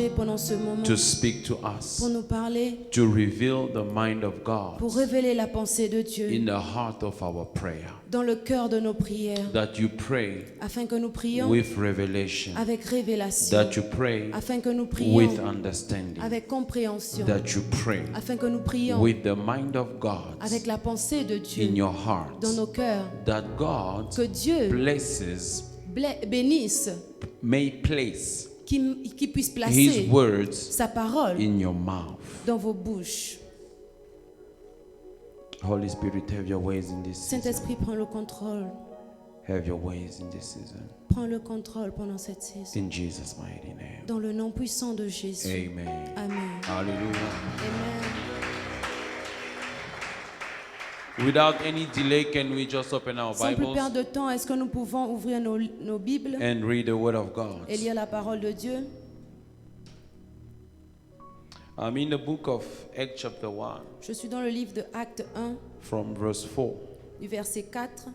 changer pendant ce moment, to speak to us, pour nous parler, to reveal the mind of God pour révéler la pensée de Dieu in the heart of our prayer. dans le cœur de nos prières, That you pray afin que nous prions with revelation. avec révélation, That you pray afin que nous prions with understanding. avec compréhension, That you pray afin que nous prions with the mind of God avec la pensée de Dieu in your heart. dans nos cœurs, That God que Dieu places, bénisse, may place qui puisse His placer words sa parole in your mouth. dans vos bouches. Holy Spirit, have your ways in this season. Saint-Esprit, prends le contrôle. Have your ways in this season. Prends le contrôle pendant cette saison. In Jesus' mighty name. Dans le nom puissant de Jésus. Amen. Amen. Hallelujah. Amen. Without any delay, can we just open our Sans plus Bibles perdre de temps, est-ce que nous pouvons ouvrir nos Bibles and read the Word of God? et lire la parole de Dieu? I'm in the book of Acts chapter 1 Je suis dans le livre de Actes 1, from verse 4. du verset 4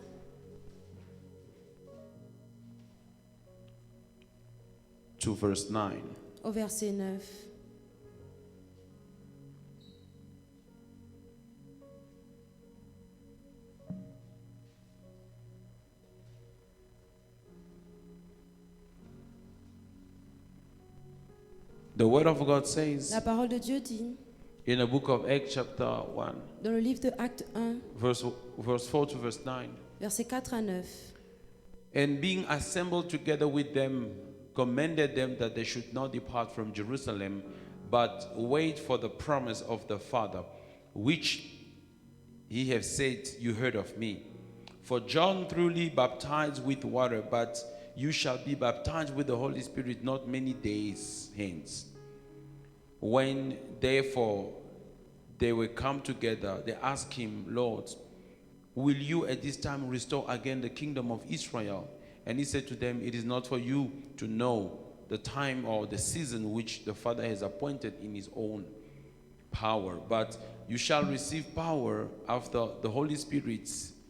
to verse 9. au verset 9. The Word of God says La parole de Dieu dit, in the book of Acts chapter 1, dans le livre de Actes 1, verse 4 to verse 9. versets 4 à 9. And being assembled together with them, commended them that they should not depart from Jerusalem, but wait for the promise of the Father, which he have said, you heard of me. For John truly baptized with water, but you shall be baptized with the Holy Spirit not many days hence. When therefore they were come together, they asked him, Lord, will you at this time restore again the kingdom of Israel? And he said to them, it is not for you to know the time or the season which the Father has appointed in his own power, but you shall receive power after the Holy Spirit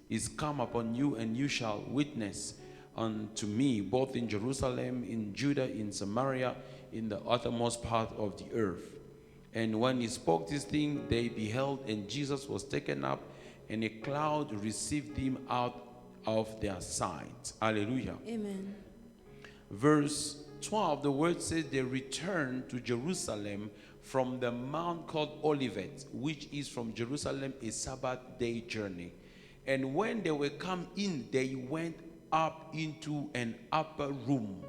is come upon you, and you shall witness unto me both in Jerusalem, in Judah, in Samaria, in the uttermost part of the earth. And when he spoke this thing, they beheld, and Jesus was taken up, and a cloud received him out of their sight. Hallelujah. Amen. Verse 12, the word says they returned to Jerusalem from the mount called Olivet, which is from Jerusalem a Sabbath day journey. And when they were come in, they went up into an upper room.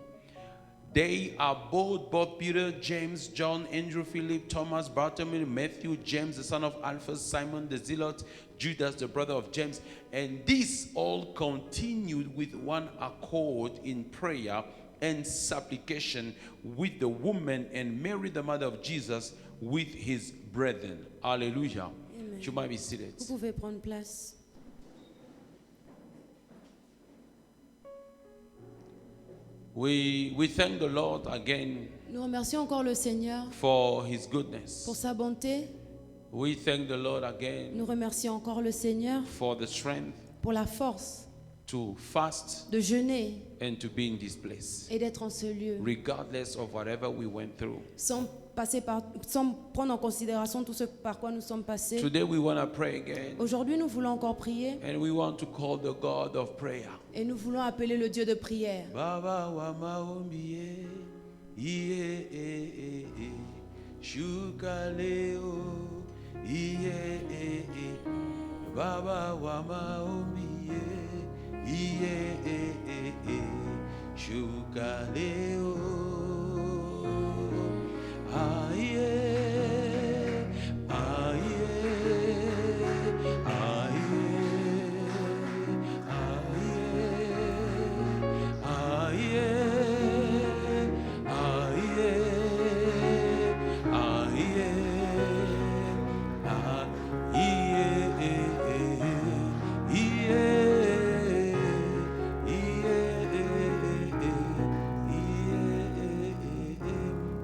They are both Peter, James, John, Andrew, Philip, Thomas, Bartholomew, Matthew, James, the son of Alphaeus, Simon the Zealot, Judas, the brother of James. And this all continued with one accord in prayer and supplication with the woman and Mary, the mother of Jesus, with his brethren. Hallelujah. Amen. You might be seated. Vous pouvez prendre place. We thank the Lord again Nous remercions encore le Seigneur for his goodness. pour sa bonté. We thank the Lord again Nous remercions encore le Seigneur for the strength pour la force to fast de jeûner and to be in this place, et d'être en ce lieu, regardless of whatever we went through. sans prendre en considération tout ce par quoi nous sommes passés. Today we want to pray again, Aujourd'hui, nous voulons encore prier and we want to call the God of prayer. et nous voulons appeler le Dieu de prière. Baba wa maombi iye shukaleo iye Baba wa maombi iye shukaleo aye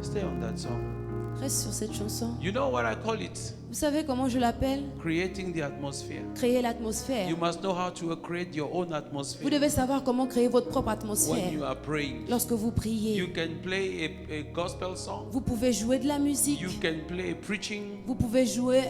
Stay on that song. Reste sur cette chanson. You know what I call it? Vous savez comment je l'appelle? Creating the atmosphere. Créer l'atmosphère. You must know how to create your own Vous atmosphere devez savoir comment créer votre propre when atmosphère you are praying. lorsque vous You priez. can play a gospel song. Vous pouvez jouer de la musique, You can play preaching, vous pouvez jouer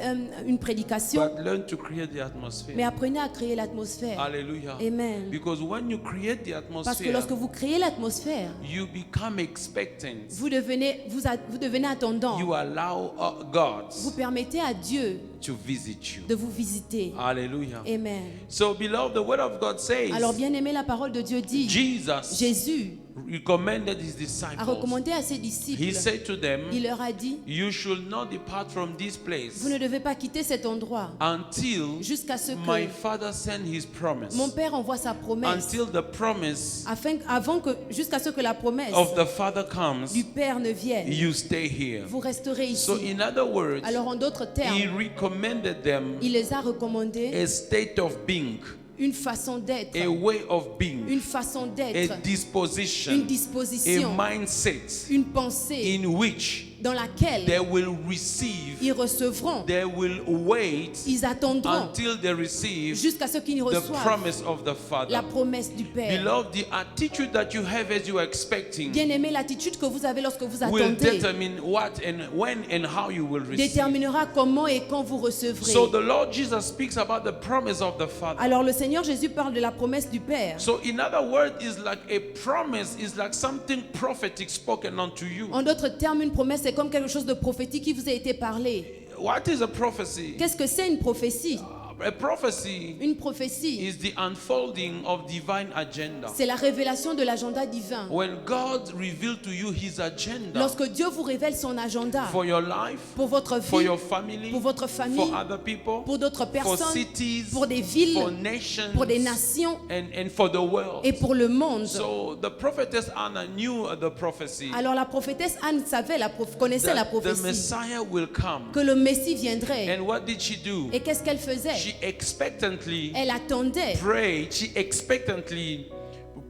une prédication, but learn to create the mais atmosphere. apprenez à créer l'atmosphère. Hallelujah. Amen. Because when you create the Parce que atmosphere, lorsque vous créez l'atmosphère, you become expectant. vous devenez attendant. You allow God Vous permettez à Dieu to visit you. de vous visiter. Hallelujah. Amen. So, beloved, the word of God says, Alors bien aimé, la parole de Dieu dit, Jesus Jésus recommended his a disciples. recommandé à ses He disciples, said to them, il leur a dit, you should not depart from this place vous ne devez pas quitter cet endroit until jusqu'à ce my que Father send his promise. mon Père envoie sa promesse, Until the promise jusqu'à ce que la promesse of the Father comes, du Père ne vienne. you stay here. Vous resterez So, ici. in other words, Alors en d'autres he termes, recommended them il les a recommandés a state of being, une façon d'être, a way of being, une façon a d'être, une disposition, disposition, a mindset une pensée in which dans laquelle they will receive, ils recevront, they will wait ils attendront until they receive jusqu'à ce qu'ils the reçoivent promise of the la Father. promesse du Père. Beloved, the attitude that you have as you are expecting Bien aimé, l'attitude que vous avez lorsque vous will attendez determine what and when and how you will receive. déterminera comment et quand vous recevrez. So the Lord Jesus speaks about the promise of the Father. Alors le Seigneur Jésus parle de la promesse du Père. So in other words, is like a promise, is like something prophetic spoken unto you. En d'autres termes, une promesse c'est comme quelque chose de prophétique qui vous a été parlé. What is a prophecy? Qu'est-ce que c'est une prophétie? A prophecy Une prophétie, is the unfolding of divine agenda. c'est la révélation de l'agenda divin. When God revealed to you his agenda Lorsque Dieu vous révèle son agenda for your life, pour votre for vie, your family, pour votre famille, for other people, pour d'autres for personnes, cities, pour des villes, for nations, pour des nations and for the world. et pour le monde. So the prophetess Anna knew the prophecy Alors la prophétesse Anne connaissait la that the prophétie, Messiah will come. que le Messie viendrait. And what did she do? Et qu'est-ce qu'elle faisait? She expectantly Elle attendait. prayed. She expectantly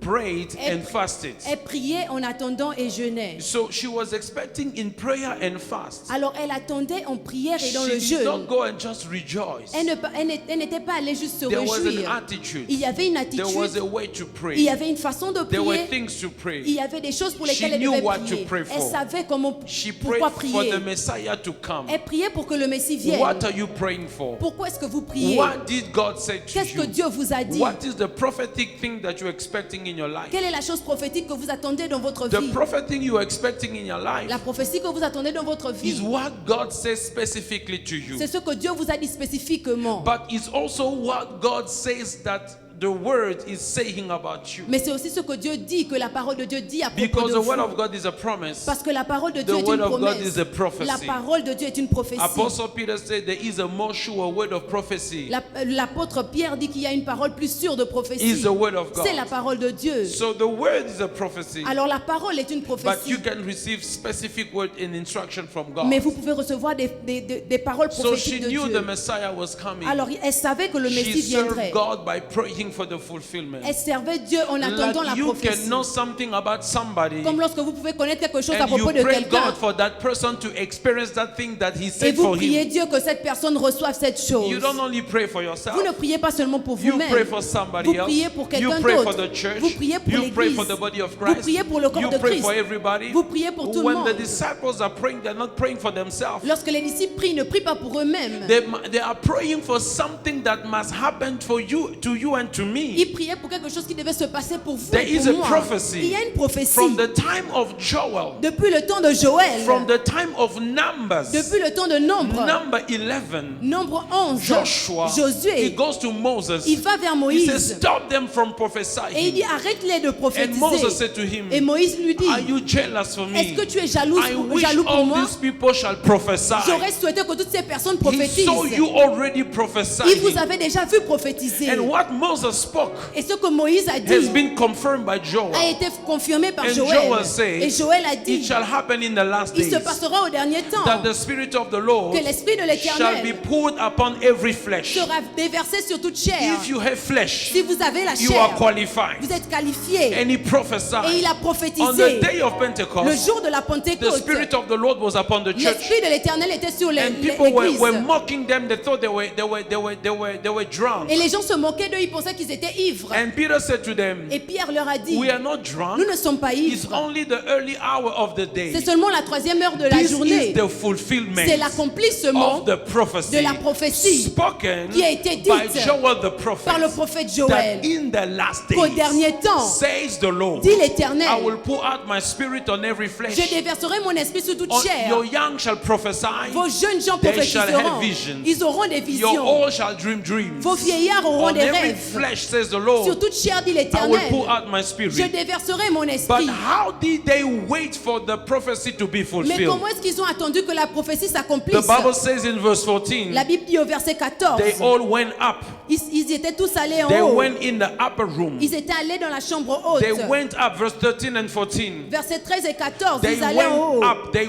prayed and fasted. Elle priait en attendant et jeûnait. So she was expecting in prayer and fast. Alors elle attendait en prière et dans le She did not jeûne. go and just rejoice. Elle n'était pas allée juste se There was an réjouir. attitude. Il y avait une There was attitude, a way to il pray. y avait une façon de There were prier, things to pray. il y avait des choses pour lesquelles She elle knew devait what to prier. pray Elle for. savait She prayed pourquoi for prier. the Messiah to come. Elle priait pour que le Messie vienne. What are you praying for? Pourquoi est-ce que vous priez? What did God say to Qu'est-ce que you? Dieu vous a dit? What is the prophetic thing that you're expecting in your life? Quelle est la chose prophétique que vous attendez dans votre The vie? prophet thing you are expecting in your life La prophétie que vous attendez dans votre is vie, what God says specifically to you. c'est ce que Dieu vous a dit spécifiquement. But it's also what God says that the word is saying about you. Mais c'est aussi ce que Dieu dit, que la parole de Dieu dit à propos Because de the word vous. of God is a promise. Parce que la parole de The Dieu est word une of God promesse. is a prophecy. La parole de Dieu est une prophétie. Apostle Peter said there is a more sure word of prophecy. L'apôtre Pierre dit qu'il y a une parole plus sûre de Is prophétie. the word of God. C'est la parole de Dieu. So the word is a prophecy. Alors la parole est une But prophétie. you can receive specific word and instruction from God. Mais vous pouvez recevoir des paroles So she prophétiques de knew the Dieu. Messiah was coming. Alors elle savait que le She Messie viendrait. served God by praying for the fulfillment. Elle servait Dieu en attendant la Like you can prophétie. know something about somebody Comme lorsque vous pouvez connaître quelque chose à and you propos de pray quelqu'un. God for that person to experience that thing that he Et said vous for priez him. Dieu que cette personne reçoive cette chose. You don't only pray for yourself. Vous ne priez pas seulement pour You vous-même. pray for somebody Vous else. priez pour You quelqu'un pray for d'autre. the church. Vous priez pour You pray l'église. for the body of Vous Christ. priez pour le corps You de pray Christ. for everybody. Vous priez pour tout le When monde. the disciples are praying, they're not praying for themselves. Lorsque les disciples prient, ils ne prient pas pour eux-mêmes. They are praying for something that must happen for you, to you and to me. Ils priaient pour quelque chose qui devait se passer pour vous There et is pour a moi. prophecy. Il y a une prophétie. From the time of Joel, Depuis le temps de Joël, from the time of Numbers, depuis le temps de Nombre, number 11, Nombre 11, Joshua, he Josué, goes to Moses. il va vers He says, Moïse stop them from et il prophesying. dit arrête-les de And Moses prophétiser. said to him, Et Moïse lui dit, are you jealous for me? est-ce que tu es jaloux I wish pour all moi? these people shall prophesy. J'aurais souhaité que toutes ces personnes He prophétisent. saw you already Il vous prophesying. avait déjà vu prophétiser. And what Moses Moses spoke Et ce que Moïse a has dit been confirmed by Joel. a été confirmé par And Joël. Joel says, Et Joël a It dit, shall happen in the last il se days passera au dernier temps that the Spirit of the Lord que l'Esprit de shall be l'Éternel poured upon every flesh. sera déversé sur toute chair. If you have flesh, Si vous avez la you are chair, qualified. vous êtes qualifié. And he Et prophesied. il a On the prophétisé. day of Le Pentecost, jour de la the Pentecôte, Spirit of the Lord was upon the church. l'Esprit de l'Éternel était sur And people were l'Église. mocking them. They thought they were drunk. Et les gens se moquaient d'eux, ils pensaient qu'ils étaient ivres. And Peter said to them, Et Pierre leur a dit, we are not drunk. nous ne sommes pas It's ivres. only the early hour of the day. C'est seulement la 3e heure de la This is journée. the fulfillment C'est l'accomplissement of the prophecy de la prophétie spoken qui a été dite by Joel the par le prophet, prophète that Joël. in the last Qu'au days, dernier temps, says the Lord, dit I l'Éternel, will pour out my spirit on every flesh. je déverserai mon esprit sur toute On- chair. your young shall prophesy, Vos jeunes gens they shall prophétiseront. have visions. Ils auront des your visions. old shall dream dreams. Vos vieillards auront On des every rêves. flesh, says the Sur Lord, toute chair, dit I will l'Éternel, pour out my je spirit. déverserai mon But esprit. how did they wait for the prophecy to be Mais fulfilled? comment est-ce qu'ils ont attendu que la prophétie The s'accomplisse? Bible says in verse 14, La Bible dit au verset 14, they all went up. ils étaient tous allés en They haut. went in the upper room. Ils étaient allés dans la chambre haute. They went up, verse 13 and 14. Verset 13 et 14, They ils allaient en haut.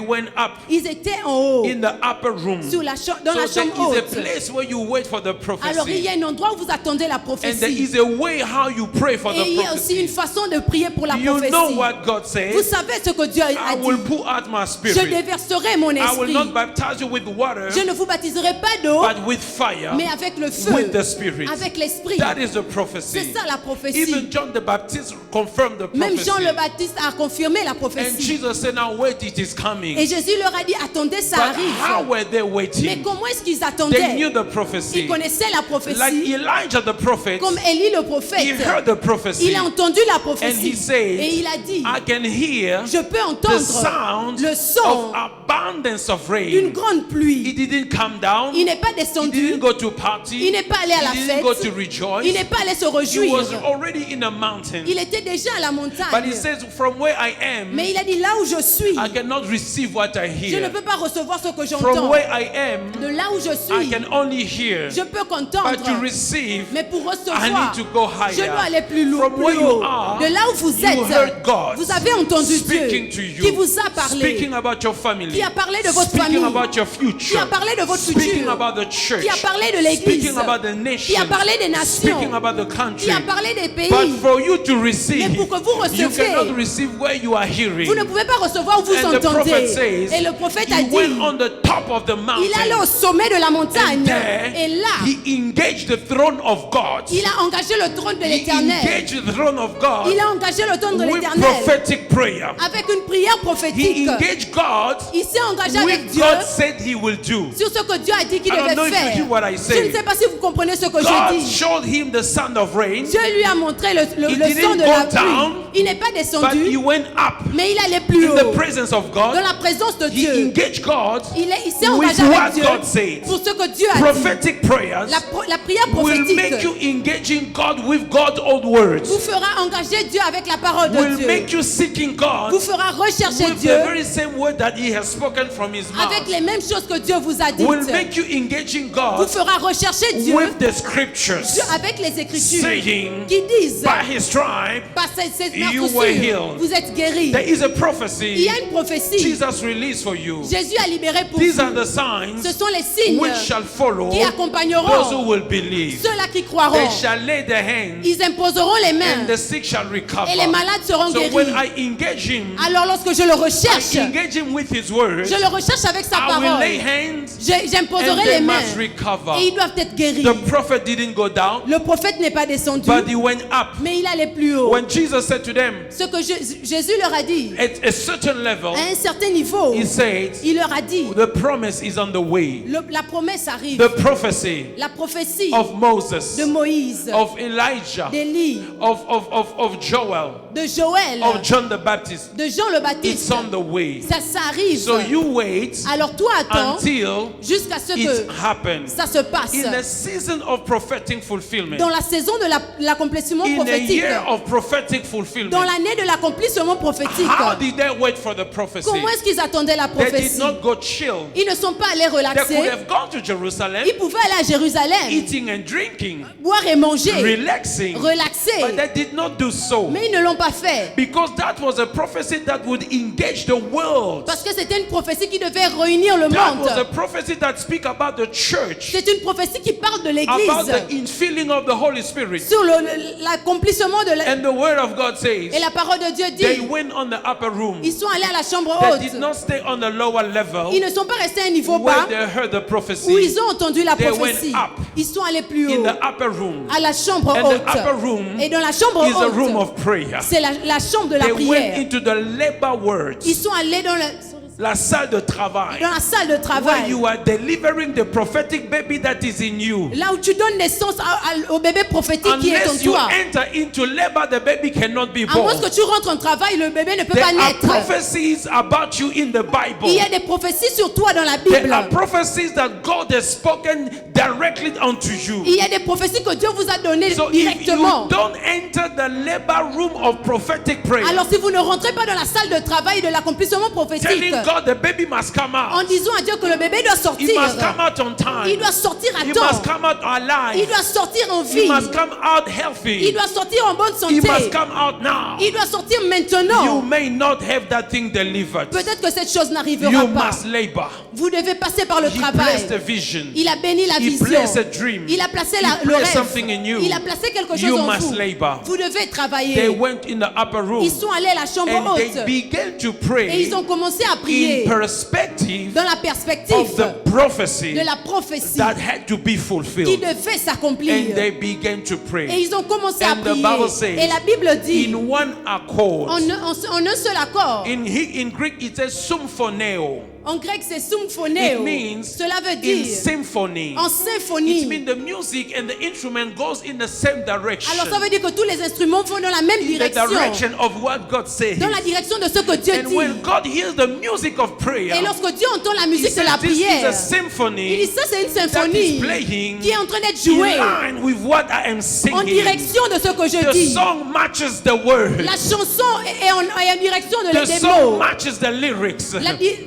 went up Ils étaient en haut, in the upper room. dans la So chambre there is a haute. place where you wait for the Alors il y prophecy. a un endroit où vous attendez la And there prophétie. is a way how you pray for Et il y the a aussi une prophecy. façon de prier pour la You know prophétie. what God Vous says? savez ce que Dieu a I dit. will pour out my Je spirit. déverserai mon I will esprit. not baptize you with water, Je ne vous baptiserai pas d'eau, but with fire, mais avec le feu, with the spirit. avec l'esprit. That is the C'est prophecy. ça la prophétie. Even John the Baptist confirmed the Même prophecy. Jean le Baptiste a confirmé la And prophétie. Jesus said, now wait, it is Et coming. Jésus leur a dit, attendez, ça But how arrive. were they Mais waiting? comment est-ce qu'ils They attendaient? knew the Ils prophecy. connaissaient la Like prophétie. Elijah the prophet, Comme Élie le he prophète. heard the prophecy. Il a entendu la And prophétie. he said, Et il a dit, I can hear je peux the entendre sound le son of abundance of d'une rain. grande He pluie. didn't come down. Il n'est pas He descendu. didn't go to party. Il n'est pas allé à la He didn't go to fête. rejoice. Il n'est pas allé se He réjouir. was already in a mountain. Il était déjà à la But he montagne. says, from where I am, Mais il a dit, là où je suis, I cannot receive what I je ne hear. peux pas recevoir ce que From j'entends. where I am, De là où je I suis, can only hear. je peux But to qu'entendre. receive, Mais pour I recevoir, need to go je dois higher. aller plus loin. From where Plus you haut. are, De là où vous you êtes, heard God vous avez entendu speaking to Dieu you, qui vous a parlé, speaking about your family, qui a parlé de votre speaking famille, about your qui future, a parlé de votre speaking futur, about the church, qui a parlé de l'église, speaking about the qui nation, a parlé des nations, speaking about the qui country. a parlé des pays. But for you to receive, Mais pour que vous you cannot receviez, receive where you are hearing. vous ne pouvez pas recevoir où vous And the prophet entendez. says, Et le prophète a he went dit, on the top of the il allait mountain, au sommet de la and montagne. there Et là, he engaged the throne of God. il a engagé le trône de He l'Éternel. engaged the throne of God Il a engagé le trône de with l'Éternel prophetic prayer. avec une prière He prophétique. engaged God Il s'est engagé avec with Dieu God said he will do. sur ce que Dieu a dit qu'il I don't know devait if you faire. hear what I Je say. ne sais pas si vous comprenez ce que God je dis. showed him the sound of rain, Dieu lui a montré le He son didn't de go la down, pluie. Il n'est pas but he descendu, went up mais il allait plus in haut. the presence of Dans God. la présence de He Dieu. engaged God Il s'est with engagé what avec Dieu God said. pour ce que Dieu a dit. Prophetic prayers La prière will make prophétique you engaging God with God's own words. vous fera engager Dieu avec la parole de Will Dieu. make you seeking God Vous fera rechercher with Dieu the very same word that He has spoken from His avec mouth. les mêmes choses que Dieu vous a Will dites. make you engaging Vous God fera rechercher Dieu with the scriptures, avec les Écritures saying, qui disent by His stripe par ces you were meurtrissures, healed. vous êtes guéris. there is a Il prophecy y a une prophétie. Jesus released for you. Jésus a libéré pour These are vous. the signs Ce sont les signes which shall follow qui those accompagneront who will believe. ceux-là qui They croiront. shall lay their hands Ils imposeront les mains and the sick shall recover. et les malades seront So when guéris. I engage Him, Alors lorsque je le recherche, I engage Him with His word. je le recherche avec sa I will lay parole. hands J'imposerai and they les mains must recover. et ils doivent être guéris. The prophet didn't go down, Le prophète n'est pas descendu, but he went up. mais il allait plus haut. When Jesus said to them, Ce que Jésus leur a dit, at a certain level, à un certain niveau, He said, il leur a dit, the promise is on the way. la promesse arrive. The prophecy La prophétie of Moses, de Moïse, of Elijah, d'Élie, of Joel, de Joël, of John the Baptist. de Jean le It's Baptiste. on the way. Ça arrive. So you wait Alors toi attends until jusqu'à ce it que happens. ça se passe. In the season of prophetic fulfillment, Dans la saison de l'accomplissement in a prophétique, year of prophetic dans fulfillment, l'année de l'accomplissement prophétique, how did they wait for the prophecy? comment est-ce qu'ils attendaient la They did prophétie? not go chill. Ils ne sont pas allés They could relaxer. have gone to Jerusalem, Ils pouvaient aller à Jérusalem, eating and drinking, boire et manger, relaxing, but relaxer. they did not do so. Mais ils ne l'ont pas fait. Because that was a prophecy that would engage the world. Parce que c'était une prophétie qui devait réunir le That monde. was a prophecy that speak about the church, C'est une prophétie qui parle de about l'Église, the infilling of the Holy Spirit. sur l'accomplissement de And the word of God says, Et la parole de Dieu they dit, went on the upper room. ils sont allés à la chambre They did haute. not stay on the lower level Ils ne sont pas restés à un niveau where bas they heard the où prophecy. ils ont entendu la They went prophétie. up. Ils sont allés plus In haut, the upper room à la chambre And the upper haute. room Et dans la chambre is a room haute, of prayer. c'est la chambre de la They went prière. into the labor wards, Ils sont allés dans la salle de travail, la salle de where travail. you are delivering the prophetic baby that is in you. Là où tu donnes naissance au bébé prophétique qui est en Unless you toi. enter into labor, the baby cannot be À moins born. que tu rentres en travail, le bébé ne peut There pas are naître. prophecies about you in the Il y a Bible. des prophéties sur toi dans la There Bible. are prophecies that God has spoken directly unto you. Il y a des prophéties que Dieu vous a données So if you directement. don't enter the labor room of prophetic prayer, Alors si vous ne rentrez pas dans la salle de travail de l'accomplissement prophétique, telling God the baby must come en out, disant à Dieu que le bébé doit he sortir, must come out on il time, doit sortir à he temps, must come out il alive, doit sortir en he vie, must come out il healthy, doit sortir en bonne he santé, must come out now. il doit sortir You maintenant. may not have that thing delivered. Peut-être que cette chose n'arrivera You pas. must labor. Vous devez passer par le He travail. placed a vision. Il a béni la He vision. placed a dream. Il a placé He le placed rêve. something in you. Il a placé quelque chose You en must vous. labor. Vous devez They travailler. went in the upper room Ils sont allés à la chambre and they haute began to et pray ils ont commencé à prier in perspective dans la perspective of the prophecy de la prophétie that had to be qui fulfilled. devait And s'accomplir. they began to Et pray ils ont commencé à And the prier. Bible says, Et la Bible dit, in one accord. en un seul accord, In Greek it says symphoneo. en grec c'est It symphonéo. means Cela veut in dire symphony. en It symphonie. means the music and the instrument goes in the same direction. Alors ça veut dire que tous les instruments vont dans la même In the direction. direction of what God says. Dans la direction de ce que Dieu And dit. when God hears the music of prayer, Et lorsque Dieu entend la He musique de la says this is a prière, il symphony dit ça c'est une that is symphonie playing qui est en train d'être in jouée line with what I am en singing. direction de ce que je The dis. song matches the word. La chanson est en direction de The des song mots. matches the lyrics. Sorry.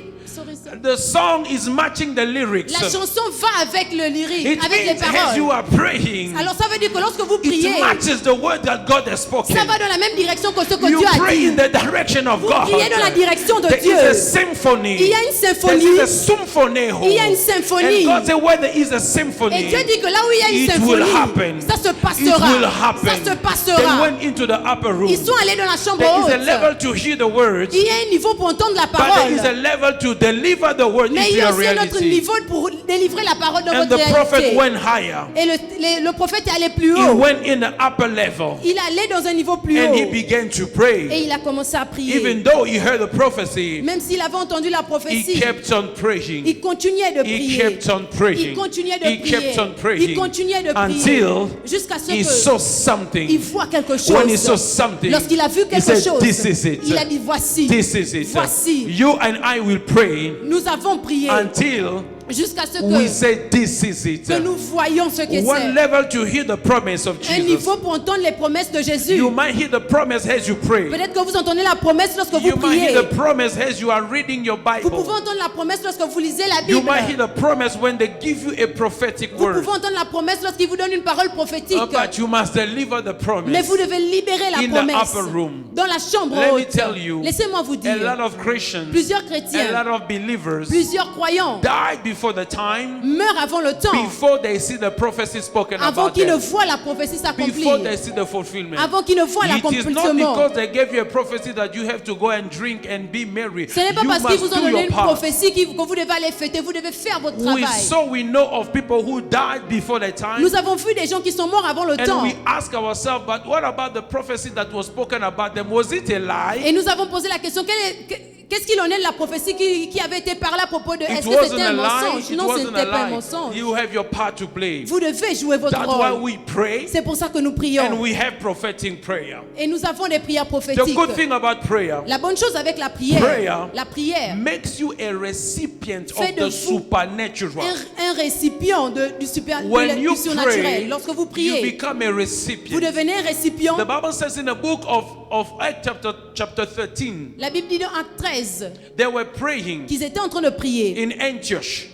The song is matching the lyrics. La chanson va avec le lyrique, It avec les means as you paroles. are praying, Alors ça veut dire que lorsque vous it priez, matches the word that God has spoken. ça va dans la même direction que ce que You Dieu a pray dit. in the direction of Vous God. priez dans la direction de There Dieu. is a symphony. Il y a une There symphonie. is a symphony. Il y a une symphonie. And God said, where there is a Et symphony, Dieu dit que là où il y a une it will symphonie, happen. ça se It passera. will happen. Ça se They passera. went into the upper room. Ils sont allés dans la chambre There is a haute. level to hear the words, Il y a un niveau pour entendre la but there parole. is a level to deliver the word Mais into il y a your aussi un autre reality. niveau pour délivrer la parole dans And votre the prophet réalité. went higher. Et le prophète est allé plus He haut. went in the upper level. Il allait dans un niveau plus And he haut. began to pray. Et il a commencé à prier. Even though he heard the prophecy, Même s'il avait entendu la he prophétie, kept on praying. il continuait de He prier. kept on Il praying. continuait de He prier. kept on Il praying continuait de prier. until Jusqu'à ce he que saw il something. voit quelque When he saw chose. something, Lorsqu'il a vu he quelque said, chose, "This is it. il a dit voici. This is it. Voici. You and I will pray Nous avons prié until jusqu'à ce we que say, this is it." nous voyons ce que One c'est. level to hear the promise of Un Jesus. niveau pour entendre les promesses de Jésus. You might hear the promise as you pray. Peut-être que vous entendez la promesse lorsque vous You might priez. hear the promise as you are reading your Vous pouvez Bible. entendre la promesse lorsque vous lisez la You Bible. might hear the promise when they give you a prophetic Vous word. pouvez entendre la promesse lorsqu'il vous donne une parole prophétique. But you must deliver the Mais promise. vous devez libérer la In the promesse upper room. dans la chambre Let me haute. tell you, Laissez-moi vous A dire, lot of Christians, plusieurs a chrétiens, lot of believers plusieurs croyants died before the time, meurent avant le temps, before they see the prophecy spoken avant about qu'ils ne them, voient la prophétie before they s'accomplir, see the fulfillment. avant qu'ils ne voient It is not l'accomplissement. because they gave you a prophecy that you have to go and drink and be merry. Ce n'est pas You parce qu'ils must vous ont do donné your une part. prophétie que vous devez aller fêter, vous devez faire votre travail. We know of people who died before their time. Nous avons vu des gens qui sont morts avant le And temps. we ask ourselves, but what about the prophecy that was spoken about them? Was it a lie? Et nous avons posé la question, Qu'est-ce qu'il en est de la prophétie qui avait été parlée à propos de... It Est-ce que wasn't c'était a un lie. mensonge? It Non, ce wasn't n'était pas a un lie. mensonge. You have your part to play. Vous devez jouer votre That's why rôle. we pray, C'est pour ça que nous and prions. we have prophetic prayer. Et nous avons des prières The prophétiques. good thing about prayer, La bonne chose avec la Prayer prière, la prière, makes you a recipient fait of de the vous supernatural. un récipient du When you surnaturel. pray, Lorsque vous you priez, become a vous recipient. devenez un récipient. The Bible says in the book of Acts chapter 13, La Bible dit dans Acte 13 they were praying qu'ils étaient en train de prier in Antioch.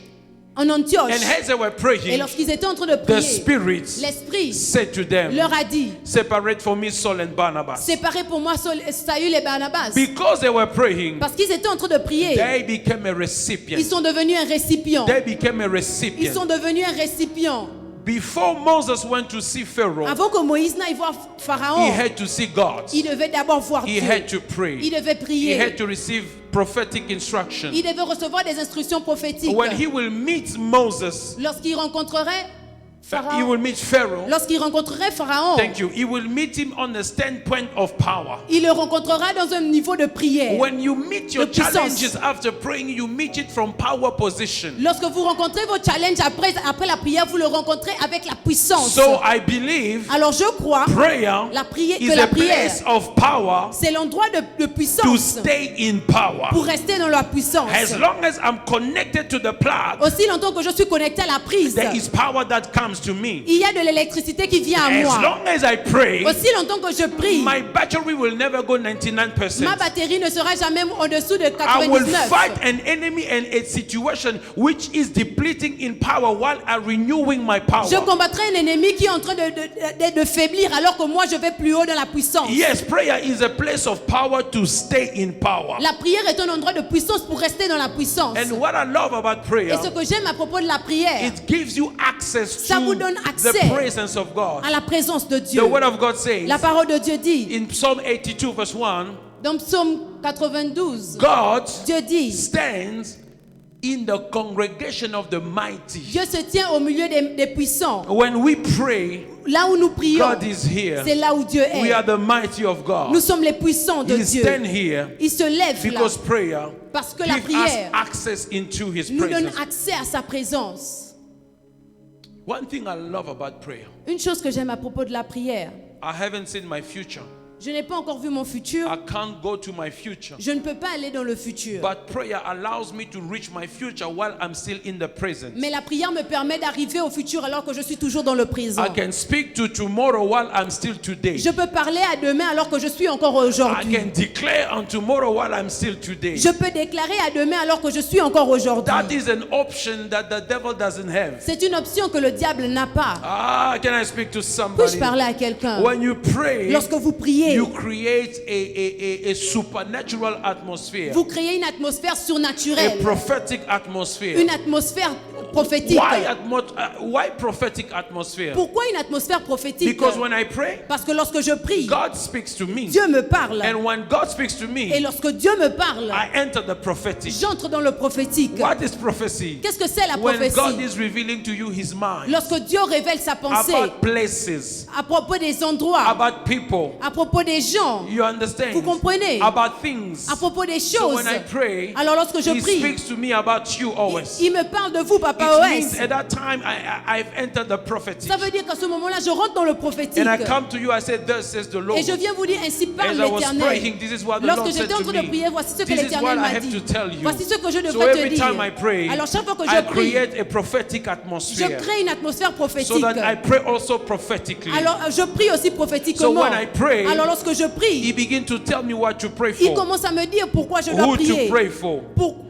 en Antioche. And as they were Et praying, lorsqu'ils étaient en train de the prier, spirits l'Esprit said to them, leur a dit, separate for me Saul and Barnabas. séparez pour moi Saül et Barnabas. Because they were praying, Parce qu'ils étaient en train de prier, they became a recipient. ils sont devenus un récipient. They became a Ils recipient. sont devenus un récipient. Before Moses went to see Pharaoh, Avant que Moïse n'aille voir he Pharaon, had to see God. il devait d'abord voir He Dieu. had to pray. Il devait He prier. had to receive prophetic instruction. Il devait recevoir des instructions prophétiques. When he will meet Moses, Lorsqu'il rencontrerait he Pharaon, will meet Pharaoh. lorsqu'il rencontrerait Pharaon, Thank you. He will meet him on the standpoint of power. il le rencontrera dans un niveau de prière. When you meet your De puissance. challenges after praying, you meet it from power position. Lorsque vous rencontrez vos challenges après la prière, vous le rencontrez avec la puissance. So I believe Alors je crois prayer la prière, is que la a place prière, of power c'est l'endroit de to puissance stay in power. pour rester dans la puissance. As long as I'm connected to the plug, Aussi longtemps que je suis connecté à la prise, there is power that comes to me. il y a de l'électricité qui vient à As moi. long as I pray, Aussi longtemps que je prie, my battery will never go 99%. ma batterie ne sera jamais au-dessous de I will 99. fight an enemy and a situation which is depleting in power while I'm renewing my power. Je combattrai un ennemi qui est en train de faiblir alors que moi je vais plus haut dans la puissance. Yes, prayer is a place of power to stay in power. La prière est un endroit de puissance pour rester dans la puissance. And what I love about Et prayer, ce que j'aime à propos de la prière, it gives you access ça vous to donne the accès presence of God. à la présence de Dieu. The word of God says La parole de Dieu dit, in Psalm 82 verse 1, dans Psaume 92, God Dieu dit, stands in the congregation of the mighty. Dieu se tient au milieu des puissants. When we pray, Là où nous prions, God is here. c'est là où Dieu We est. are the mighty of Nous God. sommes les puissants de He Dieu. stands here Il se lève là because prayer parce que la gives us prière access into His nous donne presence. accès à sa présence. One thing I love about prayer, Une chose que j'aime à propos de la prière, I haven't seen my future. je n'ai pas encore vu mon futur. I can't go to my future. Je ne peux pas aller dans le futur. But prayer allows me to reach my future while I'm still in the present. Mais la prière me permet d'arriver au futur alors que je suis toujours dans le présent. I can speak to tomorrow while I'm still today. Je peux parler à demain alors que je suis encore I aujourd'hui. can declare on tomorrow while I'm still today. Je peux déclarer à demain alors que je suis encore That aujourd'hui. is an option that the devil doesn't have. C'est une option que le diable n'a pas. Ah, can I speak to Puis-je somebody? parler à quelqu'un? When you pray, Lorsque vous priez, you create a supernatural atmosphere, vous créez une atmosphère a surnaturelle, prophetic atmosphere. une atmosphère prophétique. Why prophetic atmosphere? Pourquoi une atmosphère prophétique? Because when I pray, Parce que lorsque je prie, God speaks to me. Dieu me parle. And when God speaks to Et me, lorsque Dieu me parle, I enter the prophetic. j'entre dans le prophétique. What is prophecy? Qu'est-ce que c'est la When God prophétie? is revealing to you His mind Lorsque Dieu révèle sa pensée about places, à propos des endroits, about people, à propos des gens, you understand? Vous comprenez? About things. à propos des So choses. when I pray, Alors lorsque je He prie, speaks to me about you always. il me parle de vous, Papa It means OS. at that time I've entered the prophetic. Ça veut dire qu'à ce moment-là, je rentre dans le prophétique. And I come to you, I say, thus says the Lord. Et je viens vous dire, ainsi parle As I was l'Éternel. praying, this is what the Lorsque Lord said j'étais en to train de me. prier, voici ce que This is what l'Éternel I m'a have dit. to tell you. Voici ce que je So devrais te every dire. time I pray, Alors chaque fois que I je prie, create a prophetic je atmosphere crée une atmosphère so prophétique. that I pray also prophetically. Alors je prie aussi So prophétiquement. when I pray, Alors lorsque je He prie, begins to tell me what to pray il for, commence à me dire pourquoi je dois who to prier. pray for,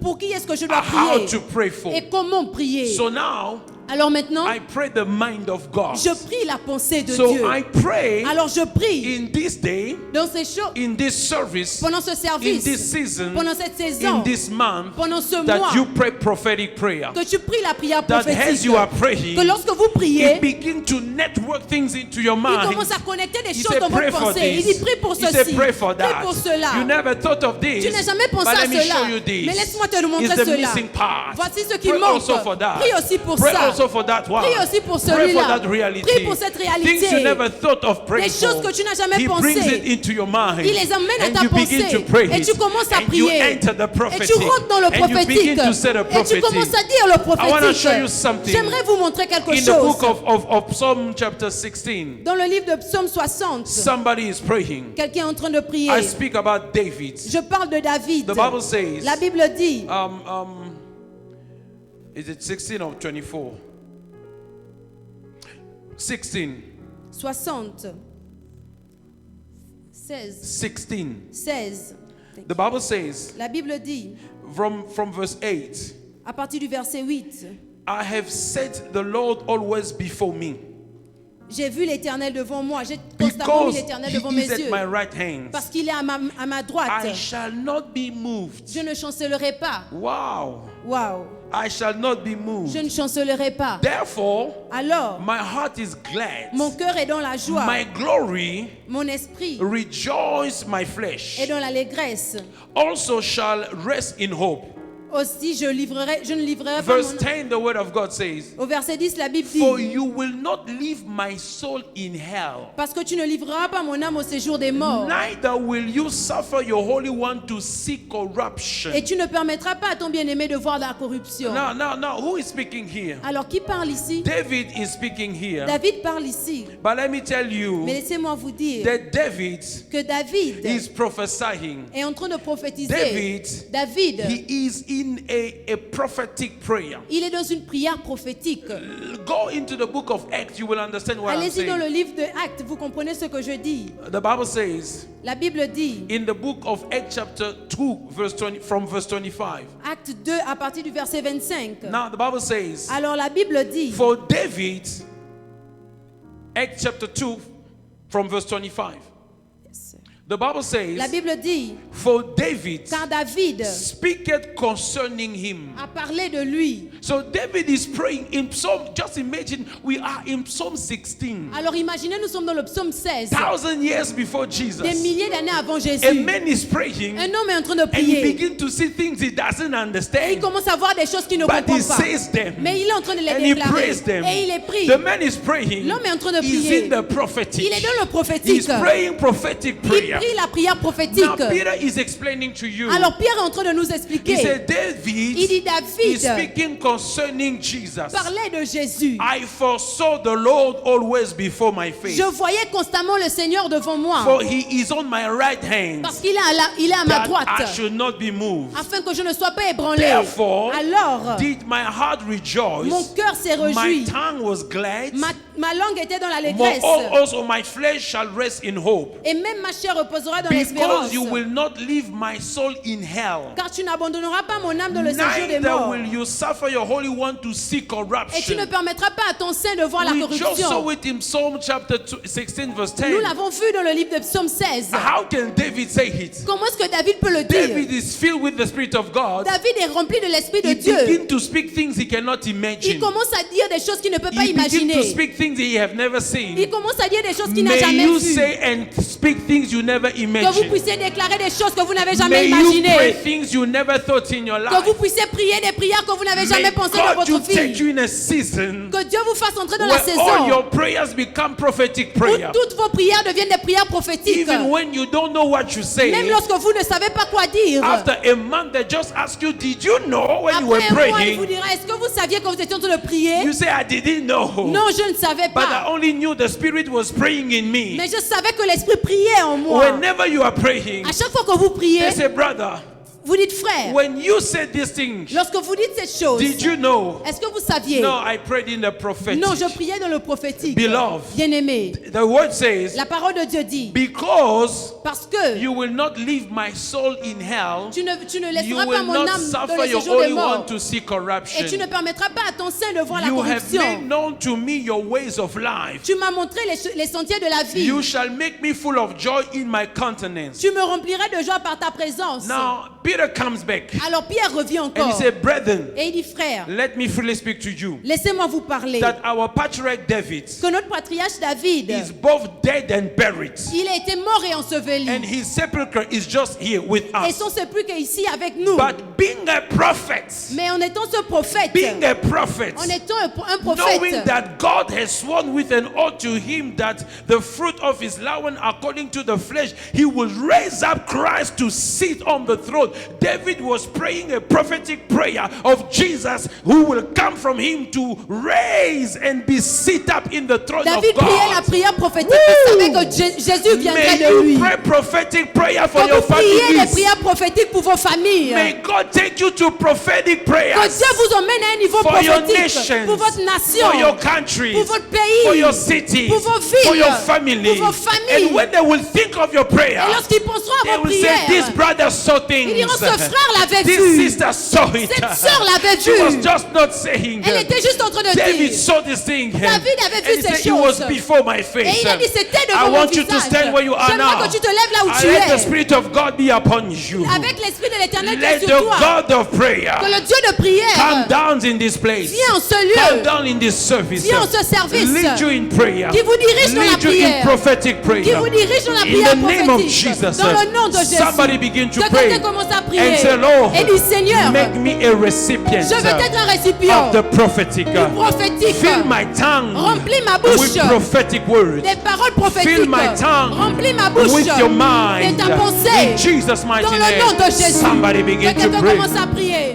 Pour qui est-ce que je dois how prier to pray for. et comment prier. So now Alors maintenant, I pray the mind of God. je prie la pensée de So Dieu. I pray Alors je prie in this day, dans ces choses, in this service, pendant ce in service, this season, pendant cette in saison, this month, pendant ce mois, that you pray prophetic prayer. que tu pries la prière That as prophétique. you are praying, Que lorsque vous He priez, begin to network things into your il mind. commence à connecter des He choses said, dans pray votre for pensée. Il this. dit prie pour He said, ceci, pray for prie that. pour cela. You never thought of this. Tu n'as jamais pensé But à let me show cela. you this. Mais laisse-moi te le montrer It's the cela. missing part. Voici ce qui Pray manque. also for that. Prie aussi pour Pray ça. also for that one. Prie aussi pour Pray for celui-là. that reality. Prie pour cette réalité. Things you never thought of praying Des choses for. que tu n'as jamais He brings pensées. it into your mind. Il les amène à and ta you begin pensée. to pray Et it. tu commences à And you prier. enter the Et prophetic. tu rentres dans le And you prophétique. begin to say the Et tu prophetic. commences à dire le I want to show you prophétique. something. J'aimerais vous montrer quelque In the book chose. of Psalm chapter 16, Dans le livre de Psaume 60, somebody is praying. quelqu'un est en train de prier. I speak about David. Je parle de David. The Bible says, La Bible dit, is it 16 or 24? 16. 60. 16. 16. 16. The Bible says, La Bible dit, from verse 8, à partir du verset 8, I have set the Lord always before me, j'ai vu l'Éternel devant moi. J'ai constamment vu because l'Éternel he devant mes is at yeux. my right hand. Parce qu'il est à ma droite. I shall not be moved. Je ne chancellerai pas. Wow. Waouh. I shall not be Je moved. ne chancellerai pas. Therefore, Alors, my heart is glad. mon cœur est dans la joie. My glory Mon esprit rejoice my flesh. est dans l'allégresse. Also shall rest in hope. Aussi, je ne livrerai pas Verse mon... 10, the word of God says, Au verset 10, la Bible for dit, you will not leave my soul in hell, parce que tu ne livreras pas mon âme au séjour des morts. neither will you suffer your Holy One to see corruption. Et tu ne permettras pas à ton bien-aimé de voir la corruption. Now, who is speaking here? Alors, qui parle ici? David is speaking here. David parle ici. But let me tell you Mais laissez-moi vous dire that David que David is prophesying. est en train de prophétiser. David, David, he is in a prophetic prayer. il est dans une prière prophétique. Go into the book of Acts, you will understand what I'm Allez-y dans le saying. livre de Actes, vous comprenez ce que je dis. The Bible says La Bible dit, in the book of Acts chapter 2 verse 20 from verse 25. Acte 2 à partir du verset 25. Now the Bible says, Alors la Bible dit, for David, Acts chapter 2 from verse 25. The Bible says, la Bible dit, for David car David speaketh concerning him. a parlé de lui. So David is praying in Psalm, just imagine we are in Psalm 16. Alors imaginez, nous sommes dans le psaume 16, 1,000 years before Jesus. des milliers d'années avant A Jésus. man is praying Un homme est en train de and he prier. begin to see things he doesn't Et il understand. commence à voir des choses qu'il ne But he comprend pas. says them. Mais il est en train de les And he déclarer. prays them. Et il les prie. The man is praying. L'homme est en train de He's prier. in the prophetic. Il est dans le He's prophétique. praying prophetic Il prayer. prie la prière prophétique. Now Peter is explaining to you. Alors Pierre est en train de nous He expliquer. said, Il dit David is David speaking concerning Jesus. parlait de Jésus. I foresaw the Lord always before my face. Je voyais constamment le Seigneur devant moi. For he is on my right hand, Parce qu'il est à ma that droite. I should not be moved. Afin que je ne sois pas ébranlé. Therefore, Alors, did my heart rejoice, mon cœur s'est my réjoui. tongue was glad, Ma langue était dans l'allégresse. also my flesh shall rest in hope. Et même ma chair reposera dans l'espérance. Because you will not leave my soul in hell, Car tu n'abandonneras pas mon âme dans le séjour des neither morts. will you suffer your Holy One to see Et tu ne corruption. permettras pas à ton sein de voir la We just corruption. saw it in Psalm chapter 16 verse Nous 10. l'avons vu dans le livre de Psaume 16. How can David say it? Comment est-ce que David peut le David dire? is filled with the Spirit of God. David est rempli de l'Esprit de He Dieu. begin to speak things he cannot Il imagine. commence à dire des choses qu'il ne peut pas He begin to imaginer. speak things he have never Il seen. commence à dire des choses qu'il n'a May jamais you vues. say and speak things you never Que vous imagined. puissiez déclarer des choses que vous n'avez jamais May you pray imaginées. things you never thought in your Que life. vous puissiez prier des prières que vous n'avez May jamais pensé dans God to votre take vie. you in a season Que Dieu vous fasse entrer dans la where all saison your prayers become prophetic où prayer. toutes vos prières deviennent des prières prophétiques. Even when you don't know what you Même say, lorsque vous ne savez pas quoi dire. after a month they just ask you, did you know when you were Après un mois, il vous praying? dira, est-ce que vous saviez que vous étiez en train de prier? You say, I didn't know. Non, je ne savais But I pas. only knew the Spirit was praying in me. Mais je savais que l'Esprit priait en moi. Whenever you are praying, À chaque fois que vous priez, they say, brother, vous dites frère. when you said these things, Lorsque vous dites cette chose, did you know? est-ce que vous saviez? No, I prayed in the prophetic. Non, je priais dans le prophétique. Beloved. Bien-aimé, The word says, la parole de Dieu dit, because parce que you will not leave my soul in hell, tu ne you laisseras pas will mon not âme dans suffer le your séjour des Holy One morts. to see Et tu ne corruption. permettras pas à ton sein de voir la You have made corruption. known to me your ways of life. Tu m'as montré les sentiers de la vie. You shall make me full of joy in my countenance. Tu me remplirais de joie par ta présence. Now, Peter comes back Alors Pierre revient and he encore. said, brethren, Et il dit, frère, let me freely speak to you laissez-moi vous parler. that our patriarch David Que notre patriarche David, is both dead and buried, il a été mort et enseveli. and his sepulchre is just here with Et us. son sepulcre est ici avec nous. But being a prophet, Mais Et en étant ce prophète, being a prophet, en étant un knowing prophète, that God has sworn with an oath to him that the fruit of his lion according to the flesh, he will raise up Christ to sit on the throne. David was praying a prophetic prayer of Jesus who will come from him to raise and be sit up in the throne David of priait la God. prière prophétique. Il savait que Jésus viendrait May de lui. you pray prophetic prayer for Que your vous priez les families. prières prophétiques pour vos familles. May God take you to prophetic Que prayers Dieu vous emmène à un niveau for your prophétique nations, pour votre nation, for your countries, pour votre pays, for your cities, pour vos for villes, your family. pour vos familles. And when they will think of your prayer, Et lorsqu'ils penseront à they vos will say, prières, this brother saw things. ils diront, ce frère l'avait This vu. sister saw it. Cette sœur l'avait She was vu. just not saying. Elle était juste en train de David dire. saw this thing. David avait vu And he ces said, it was choses. before my face. Et il a dit, c'était devant I mon want you to visage. stand where you are J'aimerais now. que tu te lèves là où And tu let the es. Spirit of God be upon you. Avec l'esprit de l'éternel qui Let est sur the toi. God of prayer Que le Dieu de prière come down in this place. viens en ce Come lieu, down in this service. viens en ce service, Lead you in prayer. qui vous dirige dans la Lead you in prière, prophetic prayer. qui vous dirige dans la In prière the name of prophétique. Jesus. Dans le nom de Jésus. Somebody begin to Que pray. quelqu'un commence à prier. And say, Lord, Et dit, Seigneur, make me a recipient je veux être un récipient of the prophetic. du prophétique. Fill my tongue Remplis ma bouche with prophetic words. des paroles prophétiques. Fill my tongue Remplis ma bouche with your de mind. ta pensée. In Jesus' mighty Dans le name. nom de Jésus. Somebody begin Que to quelqu'un pray. commence à prier.